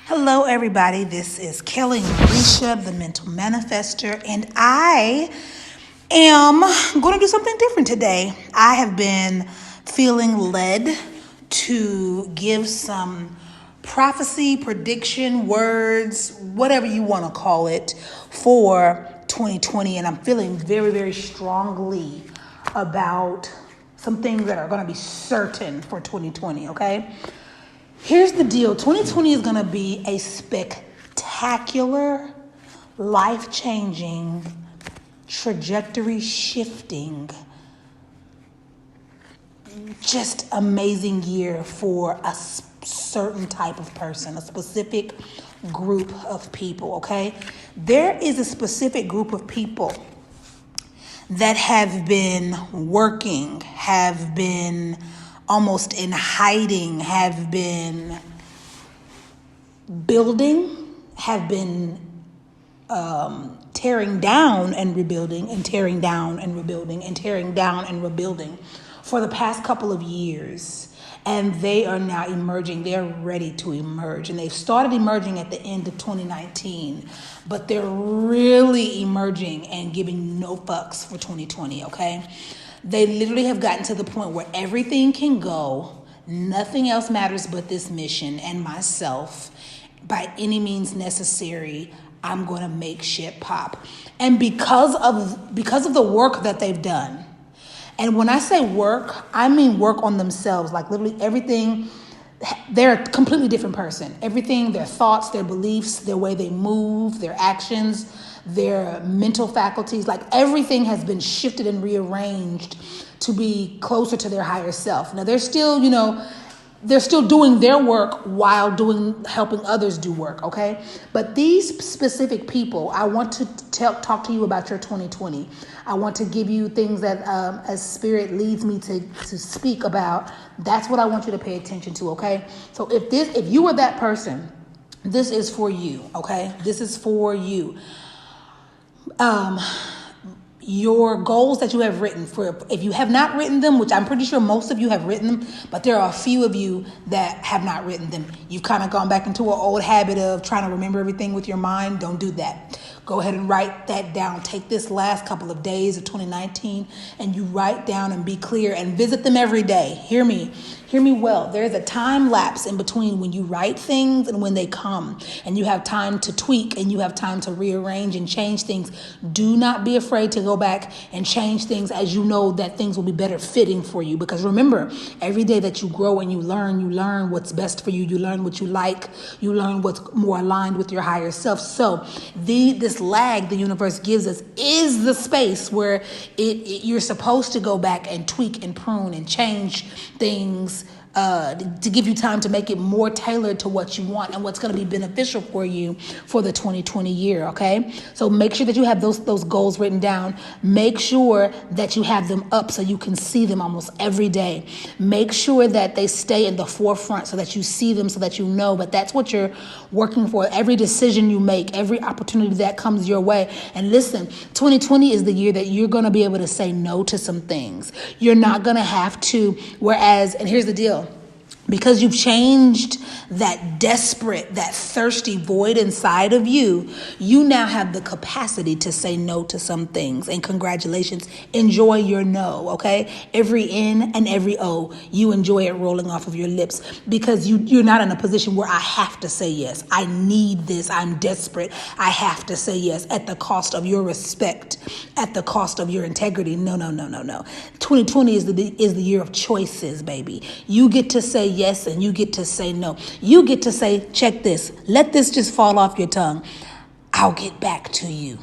Hello, everybody. This is Kelly Marisha, the Mental Manifester, and I am going to do something different today. I have been feeling led to give some prophecy, prediction, words, whatever you want to call it, for 2020, and I'm feeling very, very strongly about some things that are going to be certain for 2020, okay? Here's the deal. 2020 is going to be a spectacular, life-changing, trajectory-shifting, just amazing year for a certain type of person, a specific group of people, okay? There is a specific group of people that have been working, have been almost in hiding, have been building, have been tearing down and rebuilding, and tearing down and rebuilding, and tearing down and rebuilding for the past couple of years. And they are now emerging. They're ready to emerge. And they've started emerging at the end of 2019. But they're really emerging and giving no fucks for 2020, okay? They literally have gotten to the point where everything can go. Nothing else matters but this mission and myself. By any means necessary, I'm going to make shit pop. And because of the work that they've done, and when I say work, I mean work on themselves. Like literally everything, they're a completely different person. Everything, their thoughts, their beliefs, their way they move, their actions, their mental faculties, like everything has been shifted and rearranged to be closer to their higher self. Now they're still, they're still doing their work while helping others do work, okay? But these specific people, I want to talk to you about your 2020. I want to give you things that as Spirit leads me to speak about. That's what I want you to pay attention to, okay? So if you are that person, this is for you, okay? This is for you. Your goals that you have written, if you have not written them, which I'm pretty sure most of you have written them, but there are a few of you that have not written them. You've kind of gone back into an old habit of trying to remember everything with your mind. Don't do that. Go ahead and write that down. Take this last couple of days of 2019 and you write down and be clear and visit them every day. Hear me well. There's a time lapse in between when you write things and when they come, and you have time to tweak and you have time to rearrange and change things. Do not be afraid to go back and change things as you know that things will be better fitting for you. Because remember, every day that you grow and you learn what's best for you. You learn what you like. You learn what's more aligned with your higher self. So this lag the universe gives us is the space where you're supposed to go back and tweak and prune and change things to give you time to make it more tailored to what you want and what's going to be beneficial for you for the 2020 year, okay? So make sure that you have those goals written down. Make sure that you have them up so you can see them almost every day. Make sure that they stay in the forefront so that you see them, so that you know, but that's what you're working for. Every decision you make, every opportunity that comes your way. And listen, 2020 is the year that you're going to be able to say no to some things. You're not going to have to, and here's the deal. Because you've changed that desperate, that thirsty void inside of you, you now have the capacity to say no to some things. And congratulations, enjoy your no, okay? Every N and every O, you enjoy it rolling off of your lips because you're not in a position where I have to say yes. I need this. I'm desperate. I have to say yes at the cost of your respect, at the cost of your integrity. No. 2020 is the year of choices, baby. You get to say yes and you get to say no. You get to say, check this. Let this just fall off your tongue. I'll get back to you.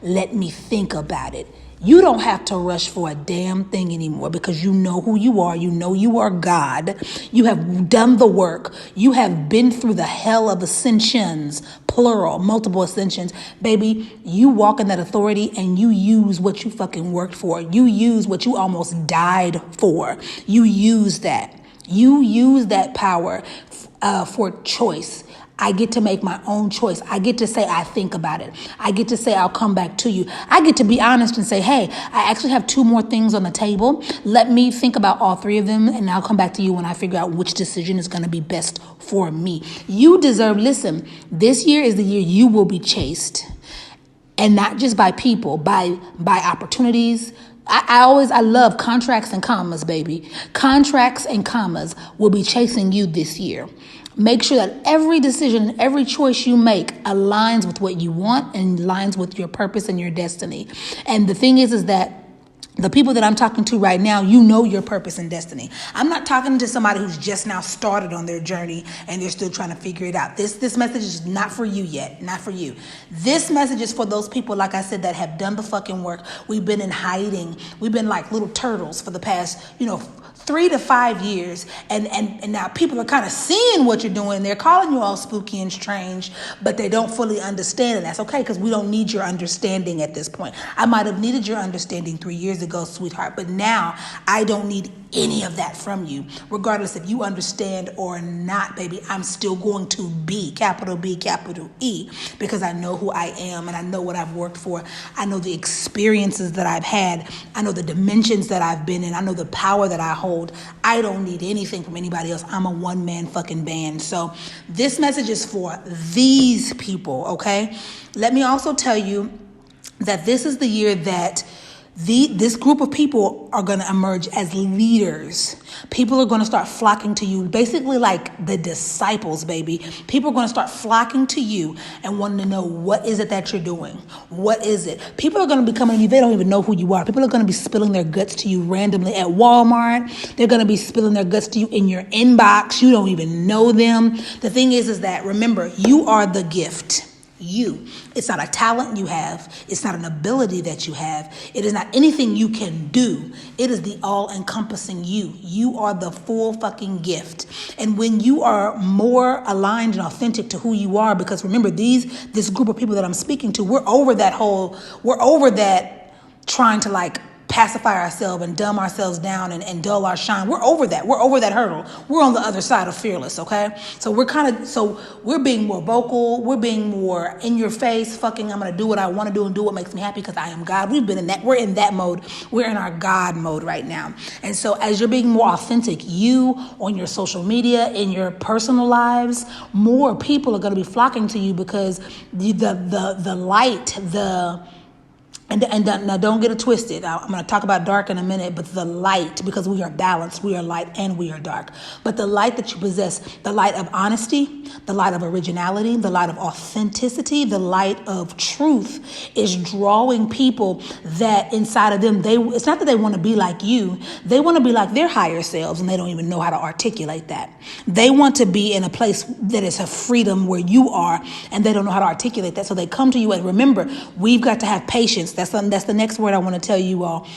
Let me think about it. You don't have to rush for a damn thing anymore because you know who you are. You know you are God. You have done the work. You have been through the hell of ascensions, plural, multiple ascensions. Baby, you walk in that authority and you use what you fucking worked for. You use what you almost died for. You use that. You use that power for choice. I get to make my own choice. I get to say, I think about it. I get to say, I'll come back to you. I get to be honest and say, hey, I actually have 2 more things on the table. Let me think about all 3 of them, and I'll come back to you when I figure out which decision is going to be best for me. You deserve, listen, this year is the year you will be chased. And not just by people, by opportunities. I love contracts and commas, baby. Contracts and commas will be chasing you this year. Make sure that every decision, every choice you make aligns with what you want and aligns with your purpose and your destiny. And the thing is that the people that I'm talking to right now, you know your purpose and destiny. I'm not talking to somebody who's just now started on their journey and they're still trying to figure it out. This message is not for you yet, not for you. This message is for those people, like I said, that have done the fucking work. We've been in hiding. We've been like little turtles for the past, 3 to 5 years, and now people are kind of seeing what you're doing. They're calling you all spooky and strange, but they don't fully understand, and that's okay, because we don't need your understanding at this point. I might have needed your understanding 3 years ago, sweetheart, but now I don't need any of that from you. Regardless if you understand or not, baby, I'm still going to be, capital B, capital E, because I know who I am and I know what I've worked for. I know the experiences that I've had. I know the dimensions that I've been in. I know the power that I hold. I don't need anything from anybody else. I'm a one-man fucking band. So this message is for these people, okay? Let me also tell you that this is the year that this group of people are going to emerge as leaders. People are going to start flocking to you, basically like the disciples, baby. People are going to start flocking to you and wanting to know, what is it that you're doing? What is it? People are going to be coming to you. They don't even know who you are. People are going to be spilling their guts to you randomly at Walmart. They're going to be spilling their guts to you in your inbox. You don't even know them. The thing is that, remember, you are the gift. You. It's not a talent you have. It's not an ability that you have. It is not anything you can do. It is the all-encompassing you. You are the full fucking gift. And when you are more aligned and authentic to who you are, because remember, this group of people that I'm speaking to, we're over that trying to like pacify ourselves and dumb ourselves down and dull our shine. We're over that. We're over that hurdle. We're on the other side of fearless, okay? So we're being more vocal. We're being more in your face. Fucking, I'm going to do what I want to do and do what makes me happy because I am God. We've been in that. We're in that mode. We're in our God mode right now. And so as you're being more authentic, you on your social media, in your personal lives, more people are going to be flocking to you because the light, And now don't get it twisted. I'm going to talk about dark in a minute, but the light, because we are balanced, we are light and we are dark. But the light that you possess, the light of honesty, the light of originality, the light of authenticity, the light of truth is drawing people that inside of them, it's not that they want to be like you. They want to be like their higher selves and they don't even know how to articulate that. They want to be in a place that is a freedom where you are and they don't know how to articulate that. So they come to you, and remember, we've got to have patience. That's the next word I want to tell you all,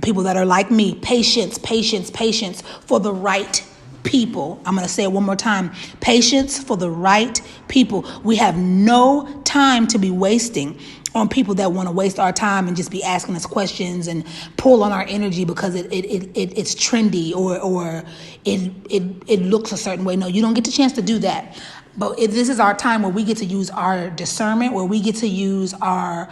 people that are like me. Patience, patience, patience for the right people. I'm going to say it one more time. Patience for the right people. We have no time to be wasting on people that want to waste our time and just be asking us questions and pull on our energy because it's trendy or it looks a certain way. No, you don't get the chance to do that. But this is our time where we get to use our discernment, where we get to use our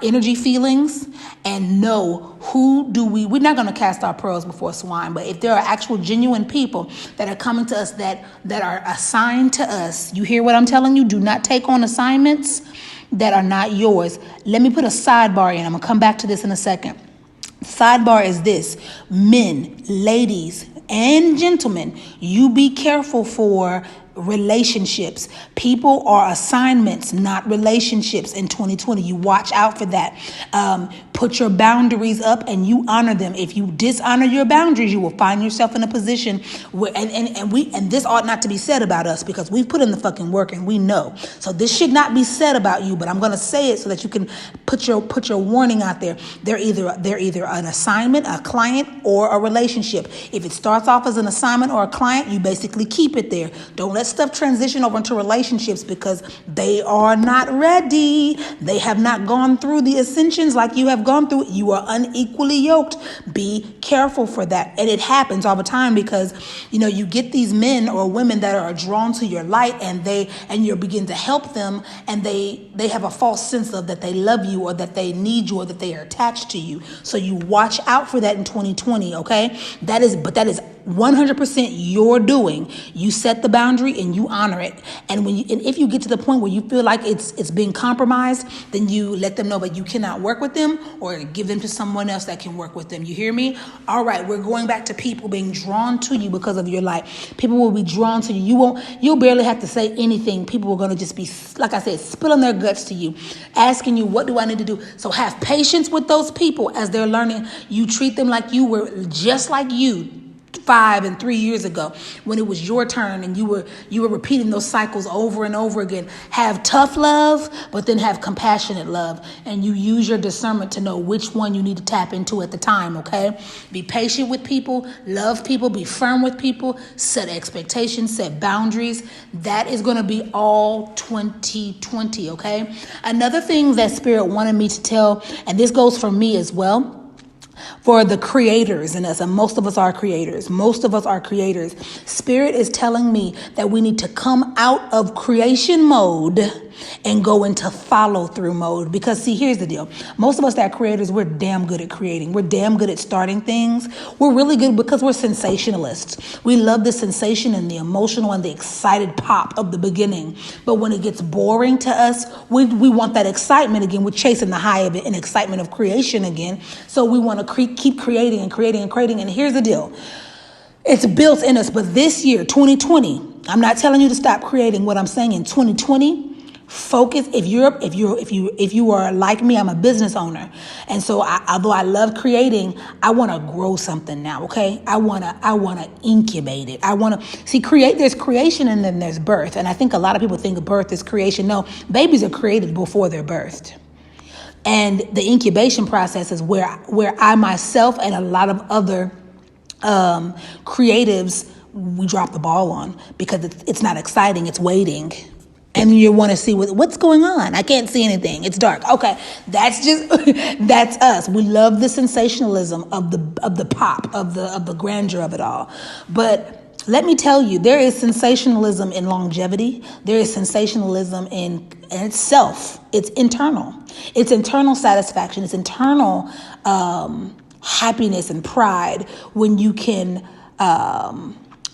energy feelings and know we're not going to cast our pearls before swine, but if there are actual genuine people that are coming to us that are assigned to us, you hear what I'm telling you? Do not take on assignments that are not yours. Let me put a sidebar in. I'm going to come back to this in a second. Sidebar is this: men, ladies, and gentlemen, you be careful for relationships. People are assignments, not relationships in 2020. You watch out for that. Put your boundaries up and you honor them. If you dishonor your boundaries, you will find yourself in a position where, and this ought not to be said about us because we've put in the fucking work and we know. So this should not be said about you, but I'm going to say it so that you can put your warning out there. They're either an assignment, a client, or a relationship. If it starts off as an assignment or a client, you basically keep it there. Don't let let stuff transition over into relationships because they are not ready. They have not gone through the ascensions like you have gone through. You are unequally yoked. Be careful for that. And it happens all the time because, you get these men or women that are drawn to your light and you begin to help them, and they have a false sense of that they love you or that they need you or that they are attached to you. So you watch out for that in 2020, okay? That is 100% your doing. You set the boundary and you honor it. And if you get to the point where you feel like it's being compromised, then you let them know that you cannot work with them or give them to someone else that can work with them. You hear me? All right, we're going back to people being drawn to you because of your light. People will be drawn to you. You'll barely have to say anything. People are going to just be, like I said, spilling their guts to you, asking you, what do I need to do? So have patience with those people as they're learning. You treat them like you were just like you 5 and 3 years ago when it was your turn and you were repeating those cycles over and over again. Have tough love, but then have compassionate love, and you use your discernment to know which one you need to tap into at the time, okay? Be patient with people, love people, be firm with people, set expectations, set boundaries. That is going to be all 2020, okay? Another thing that Spirit wanted me to tell, and this goes for me as well, for the creators in us, and most of us are creators. Spirit is telling me that we need to come out of creation mode and go into follow through mode. Because see, here's the deal. Most of us that are creators, we're damn good at creating. We're damn good at starting things. We're really good because we're sensationalists. We love the sensation and the emotional and the excited pop of the beginning. But when it gets boring to us, we want that excitement again. We're chasing the high of it and excitement of creation again. So we want to keep creating and creating and creating. And here's the deal. It's built in us. But this year, 2020, I'm not telling you to stop creating. What I'm saying in 2020, focus. If you are like me, I'm a business owner, and so although I love creating, I want to grow something now. Okay, I want to incubate it. I want to see create. There's creation and then there's birth, and I think a lot of people think of birth as creation. No, babies are created before they're birthed. And the incubation process is where I myself and a lot of other creatives, we drop the ball on because it's not exciting. It's waiting. And you want to see what's going on. I can't see anything. It's dark. Okay, that's us. We love the sensationalism of the pop, of the grandeur of it all. But let me tell you, there is sensationalism in longevity. There is sensationalism in itself. It's internal. It's internal satisfaction. It's internal happiness and pride when you can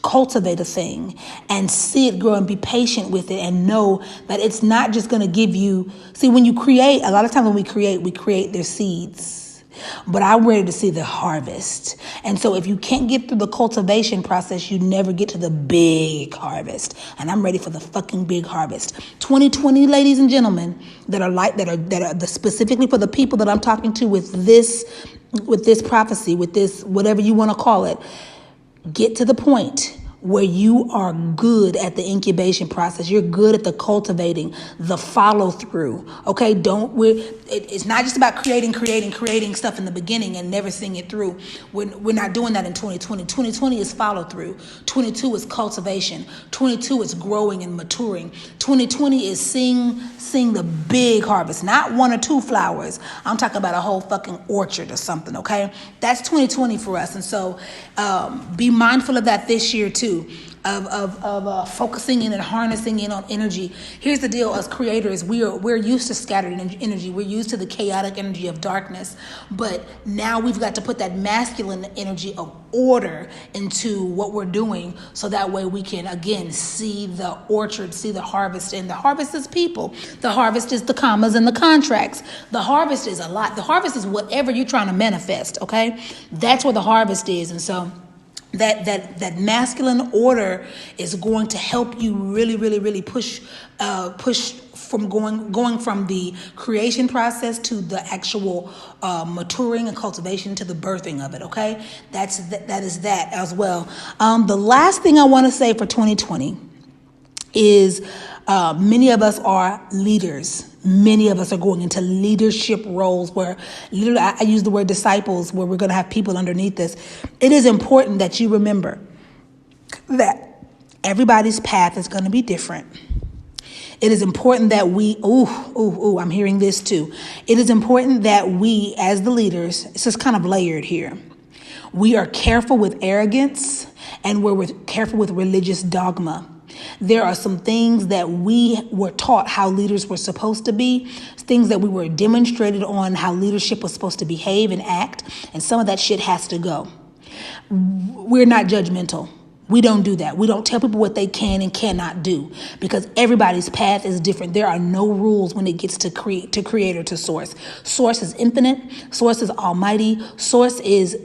cultivate a thing and see it grow and be patient with it and know that it's not just going to give you. See, when you create, a lot of times when we create their seeds. But I'm ready to see the harvest. And so if you can't get through the cultivation process, you never get to the big harvest. And I'm ready for the fucking big harvest. 2020, ladies and gentlemen, that are specifically for the people that I'm talking to with this prophecy, with this, whatever you want to call it, get to the point where you are good at the incubation process. You're good at the cultivating, the follow through. Okay, it's not just about creating stuff in the beginning and never seeing it through. We're not doing that in 2020. 2020 is follow through. 22 is cultivation. 22 is growing and maturing. 2020 is seeing the big harvest, not 1 or 2 flowers. I'm talking about a whole fucking orchard or something. Okay, that's 2020 for us. And so be mindful of that this year too. Of focusing in and harnessing in on energy. Here's the deal: as creators, we're used to scattered energy. We're used to the chaotic energy of darkness. But now we've got to put that masculine energy of order into what we're doing, so that way we can again see the orchard, see the harvest. And the harvest is people. The harvest is the commas and the contracts. The harvest is a lot. The harvest is whatever you're trying to manifest. Okay, that's where the harvest is. And so that masculine order is going to help you really, really, really push from going from the creation process to the actual maturing and cultivation to the birthing of it. Okay, that is that as well. The last thing I want to say for 2020 is many of us are leaders. Many of us are going into leadership roles where literally, I use the word disciples, where we're going to have people underneath this. It is important that you remember that Everybody's path is going to be different. It is important that we, I'm hearing this too. It is important that we, as the leaders, it's just kind of layered here. We are careful with arrogance and we're careful with religious dogma. There are some things that we were taught how leaders were supposed to be, things that we were demonstrated on how leadership was supposed to behave and act, and some of that shit has to go. We're not judgmental. We don't do that. We don't tell people what they can and cannot do because everybody's path is different. There are no rules when it gets to creator to source. Source is infinite. Source is almighty. Source is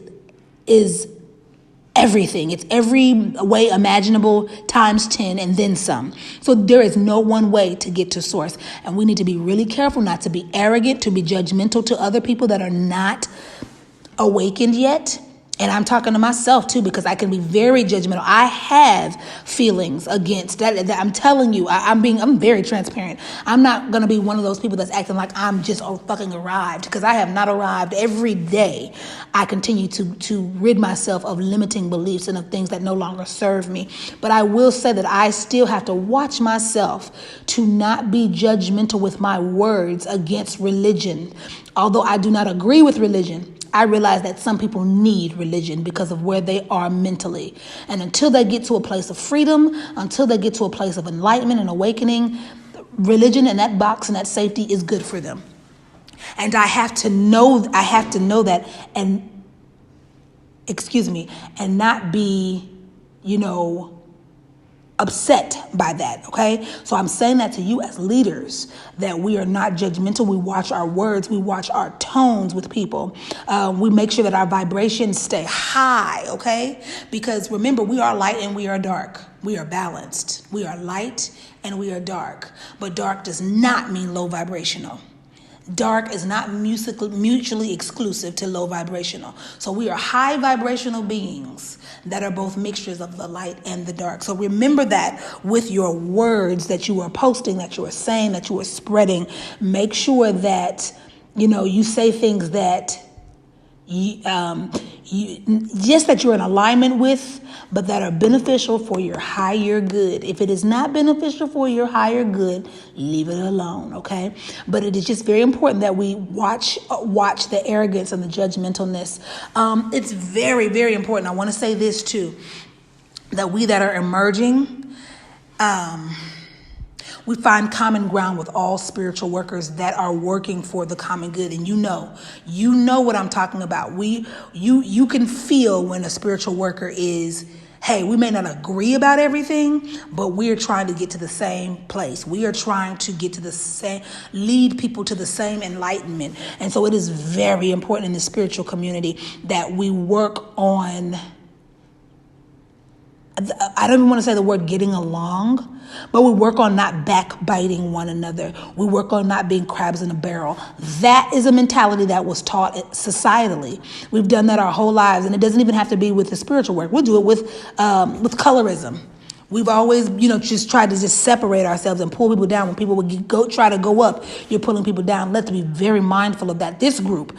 everything. It's every way imaginable times 10 and then some. So there is no one way to get to source. And we need to be really careful not to be arrogant, to be judgmental to other people that are not awakened yet. And I'm talking to myself too, because I can be very judgmental. I have feelings against that. I'm telling you, I'm very transparent. I'm not going to be one of those people that's acting like I'm just fucking arrived, because I have not arrived. Every day I continue to rid myself of limiting beliefs and of things that no longer serve me. But I will say that I still have to watch myself to not be judgmental with my words against religion. Although I do not agree with religion, I realize that some people need religion because of where they are mentally. And until they get to a place of freedom, until they get to a place of enlightenment and awakening, religion and that box and that safety is good for them. And I have to know that and not be, upset by that, okay? So I'm saying that to you as leaders, that we are not judgmental. We watch our words. We watch our tones with people. We make sure that our vibrations stay high, okay? Because remember, we are light and we are dark. We are balanced. We are light and we are dark. But dark does not mean low vibrational. Dark is not mutually exclusive to low vibrational. So we are high vibrational beings that are both mixtures of the light and the dark. So remember that with your words that you are posting, that you are saying, that you are spreading. Make sure that, you say things that that you're in alignment with, but that are beneficial for your higher good. If it is not beneficial for your higher good, leave it alone, okay? But it is just very important that we watch the arrogance and the judgmentalness. It's very, very important. I want to say this too, that we that are emerging, we find common ground with all spiritual workers that are working for the common good. And you know what I'm talking about. You can feel when a spiritual worker is, hey, we may not agree about everything, but we're trying to get to the same place. We are trying to get to the same, lead people to the same enlightenment. And so it is very important in the spiritual community that we work on, I don't even want to say the word getting along, but we work on not backbiting one another. We work on not being crabs in a barrel. That is a mentality that was taught societally. We've done that our whole lives, and it doesn't even have to be with the spiritual work. We'll do it with colorism. We've always, just tried to just separate ourselves and pull people down. When people would try to go up, you're pulling people down. Let's be very mindful of that. This group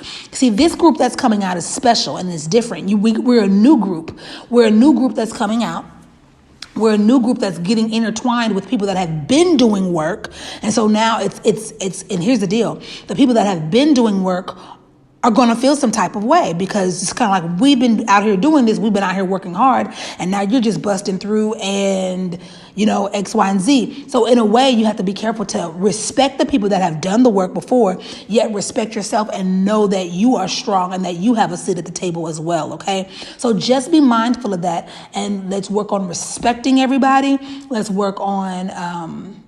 that's coming out is special and it's different. We're a new group. We're a new group that's coming out. We're a new group that's getting intertwined with people that have been doing work. And so now it's and here's the deal. The people that have been doing work are going to feel some type of way, because it's kind of like, we've been out here doing this. We've been out here working hard, and now you're just busting through and, X, Y, and Z. So in a way, you have to be careful to respect the people that have done the work before, yet respect yourself and know that you are strong and that you have a seat at the table as well. Okay. So just be mindful of that, and let's work on respecting everybody. Let's work on,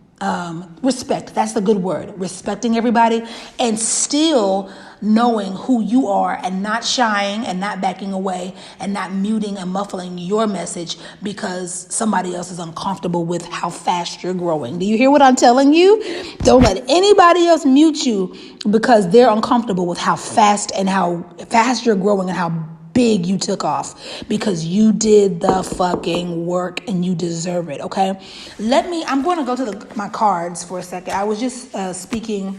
respect. That's the good word. Respecting everybody, and still knowing who you are, and not shying and not backing away and not muting and muffling your message because somebody else is uncomfortable with how fast you're growing. Do you hear what I'm telling you? Don't let anybody else mute you because they're uncomfortable with how fast you're growing and how big you took off, because you did the fucking work and you deserve it. Okay. I'm going to go to my cards for a second. I was just speaking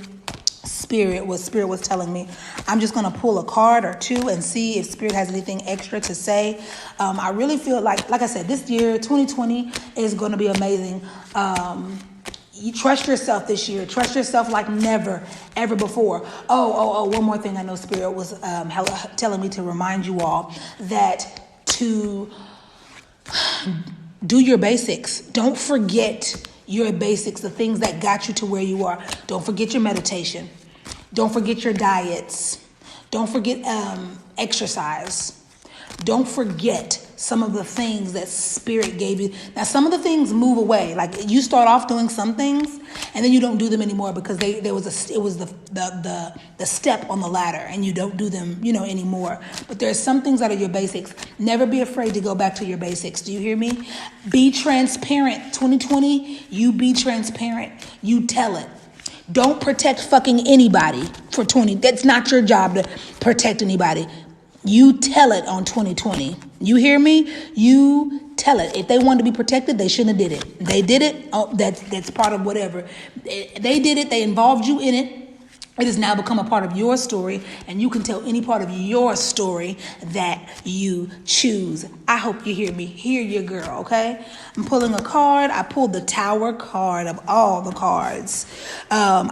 Spirit was telling me. I'm just going to pull a card or two and see if Spirit has anything extra to say. I really feel like I said, this year, 2020, is going to be amazing. You trust yourself this year. Trust yourself like never, ever before. One more thing I know Spirit was telling me to remind you all that to do your basics. Don't forget your basics, the things that got you to where you are. Don't forget your meditation. Don't forget your diets. Don't forget exercise. Don't forget some of the things that Spirit gave you. Now, some of the things move away. Like you start off doing some things, and then you don't do them anymore because it was the step on the ladder, and you don't do them, anymore. But there's some things that are your basics. Never be afraid to go back to your basics. Do you hear me? Be transparent. 2020, you be transparent. You tell it. Don't protect fucking anybody for 20. That's not your job to protect anybody. You tell it on 2020. You hear me? You tell it. If they wanted to be protected, they shouldn't have did it. They did it. Oh, that's part of whatever. They did it. They involved you in it. It has now become a part of your story, and you can tell any part of your story that you choose. I hope you hear me. Hear your girl, okay? I'm pulling a card. I pulled the Tower card of all the cards. I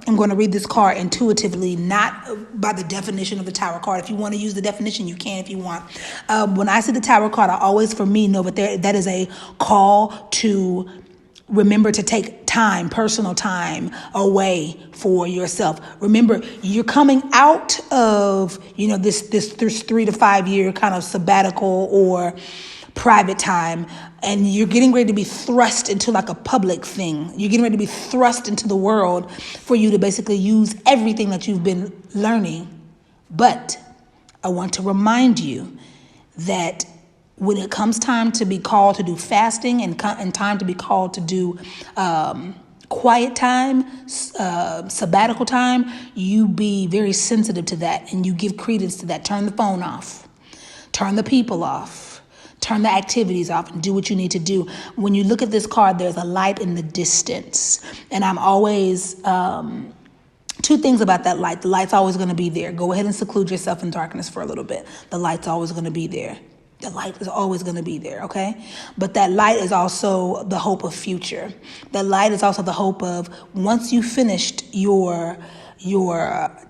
am going to read this card intuitively, not by the definition of the Tower card. If you want to use the definition, you can if you want. When I see the Tower card, I always, for me, know that is a call to remember to take time, personal time away for yourself. Remember, you're coming out of, this 3 to 5 year kind of sabbatical or private time, and you're getting ready to be thrust into like a public thing. You're getting ready to be thrust into the world for you to basically use everything that you've been learning. But I want to remind you that when it comes time to be called to do fasting and time to be called to do quiet time, sabbatical time, you be very sensitive to that and you give credence to that. Turn the phone off. Turn the people off. Turn the activities off and do what you need to do. When you look at this card, there's a light in the distance. And I'm always... two things about that light. The light's always going to be there. Go ahead and seclude yourself in darkness for a little bit. The light's always going to be there. The light is always going to be there, okay? But that light is also the hope of future. That light is also the hope of once you finished your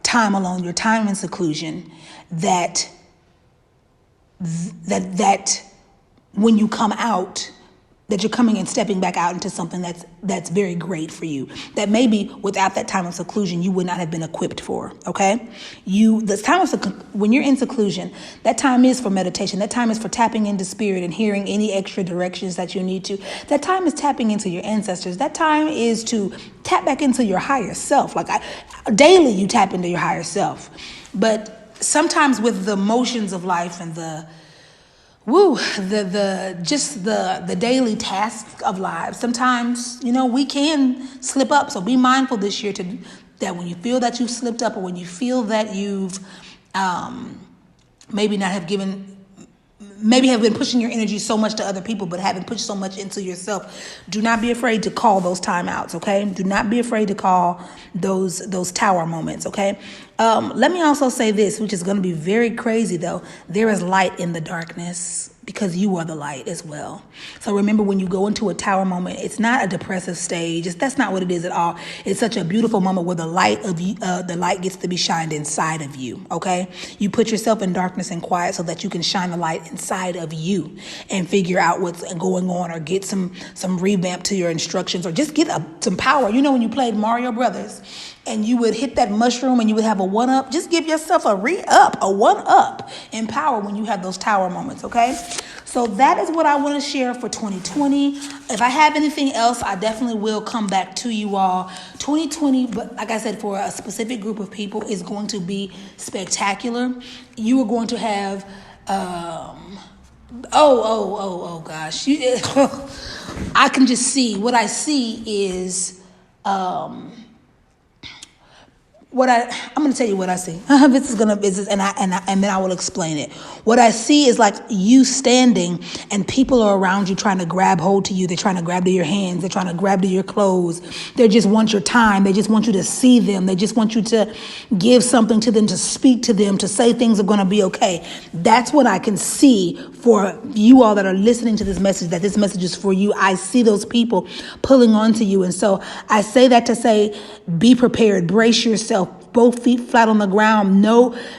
time alone, your time in seclusion, that when you come out, that you're coming and stepping back out into something that's very great for you, that maybe without that time of seclusion you would not have been equipped for. Okay, when you're in seclusion, that time is for meditation. That time is for tapping into Spirit and hearing any extra directions that you need to. That time is tapping into your ancestors. That time is to tap back into your higher self. Daily you tap into your higher self, but sometimes with the motions of life and the daily tasks of lives, sometimes, we can slip up. So be mindful this year that when you feel that you've slipped up, or when you feel that you've maybe have been pushing your energy so much to other people, but haven't pushed so much into yourself, do not be afraid to call those timeouts, okay? Do not be afraid to call those tower moments, okay? Let me also say this, which is going to be very crazy, though. There is light in the darkness because you are the light as well. So remember, when you go into a tower moment, it's not a depressive stage. That's not what it is at all. It's such a beautiful moment where the light gets to be shined inside of you, okay? You put yourself in darkness and quiet so that you can shine the light inside of you and figure out what's going on, or get some revamp to your instructions, or just get some power. When you played Mario Brothers and you would hit that mushroom and you would have a 1-up, just give yourself a 1-up in power when you have those tower moments, okay? So that is what I want to share for 2020. If I have anything else, I definitely will come back to you all. 2020, but like I said, for a specific group of people, is going to be spectacular. You are going to have, gosh. I can just see, what I see is, I'm gonna tell you what I see. And then I will explain it. What I see is like you standing and people are around you trying to grab hold to you. They're trying to grab to your hands. They're trying to grab to your clothes. They just want your time. They just want you to see them. They just want you to give something to them, to speak to them, to say things are gonna be okay. That's what I can see for you all that are listening to this message, that this message is for you. I see those people pulling onto you. And so I say that to say, be prepared, brace yourself, both feet flat on the ground.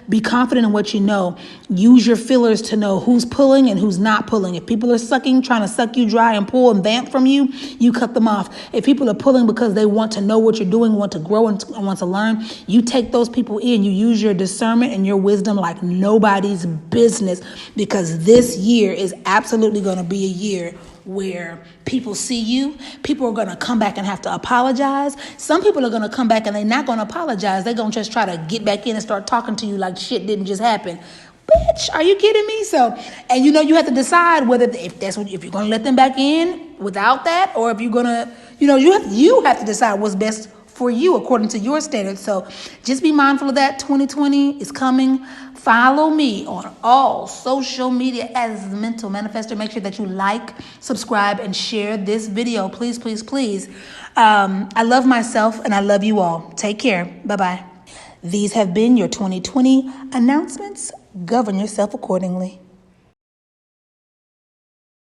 Be confident in what you know. Use your feelers to know who's pulling and who's not pulling. If people are trying to suck you dry and pull and vamp from you, you cut them off. If people are pulling because they want to know what you're doing, want to grow and want to learn, you take those people in. You use your discernment and your wisdom like nobody's business, because this year is absolutely going to be a year where people see you. People are going to come back and have to apologize. Some people are going to come back and they're not going to apologize. They're going to just try to get back in and start talking to you like shit didn't just happen. Bitch, are you kidding me? So, and you have to decide whether if you're going to let them back in without that, or if you're going to, you have to decide what's best for you according to your standards. So just be mindful of that. 2020 is coming. Follow me on all social media as the Mental Manifestor. Make sure that you like, subscribe, and share this video. Please, please, please. I love myself and I love you all. Take care. Bye-bye. These have been your 2020 announcements. Govern yourself accordingly.